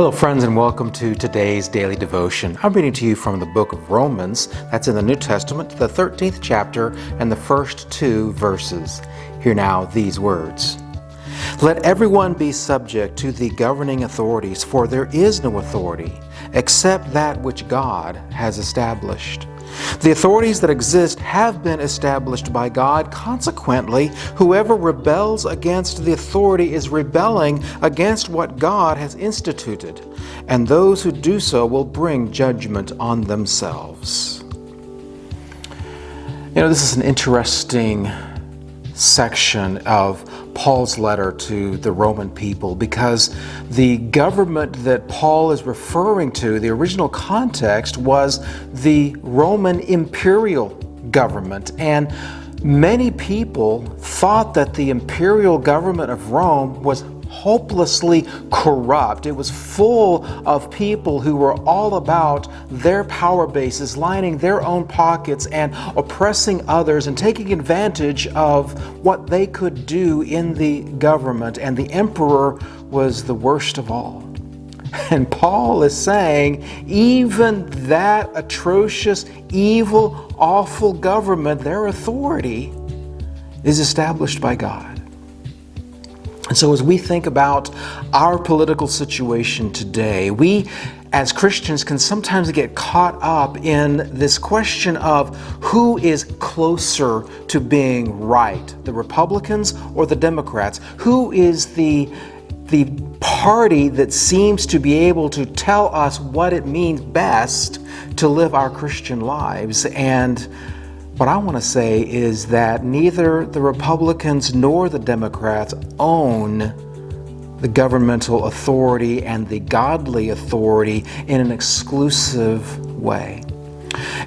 Hello friends, and welcome to today's daily devotion. I'm reading to you from the book of Romans, that's in the New Testament, the 13th chapter and the first 2 verses. Hear now these words. Let everyone be subject to the governing authorities, for there is no authority except that which God has established. The authorities that exist have been established by God. Consequently, whoever rebels against the authority is rebelling against what God has instituted, and those who do so will bring judgment on themselves. This is an interesting section of Paul's letter to the Roman people, because the government that Paul is referring to, the original context was the Roman imperial government, and many people thought that the imperial government of Rome was hopelessly corrupt. It was full of people who were all about their power bases, lining their own pockets and oppressing others and taking advantage of what they could do in the government. And the emperor was the worst of all. And Paul is saying even that atrocious, evil, awful government, their authority is established by God. And so as we think about our political situation today, we as Christians can sometimes get caught up in this question of who is closer to being right, the Republicans or the Democrats? Who is the party that seems to be able to tell us what it means best to live our Christian lives? And what I want to say is that neither the Republicans nor the Democrats own the governmental authority and the godly authority in an exclusive way.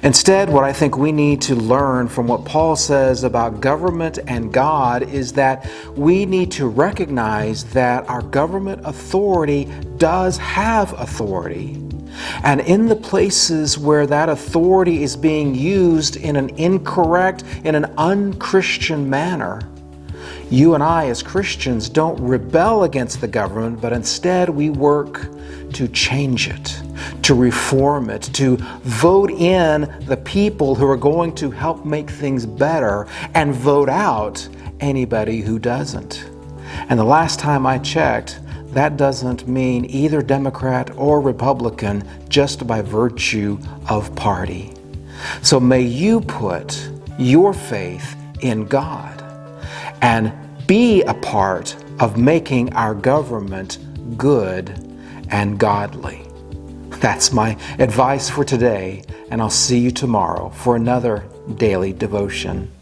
Instead, what I think we need to learn from what Paul says about government and God is that we need to recognize that our government authority does have authority. And in the places where that authority is being used in an incorrect, in an unchristian manner, you and I as Christians don't rebel against the government, but instead we work to change it, to reform it, to vote in the people who are going to help make things better and vote out anybody who doesn't. And the last time I checked, that doesn't mean either Democrat or Republican just by virtue of party. So may you put your faith in God and be a part of making our government good and godly. That's my advice for today, and I'll see you tomorrow for another daily devotion.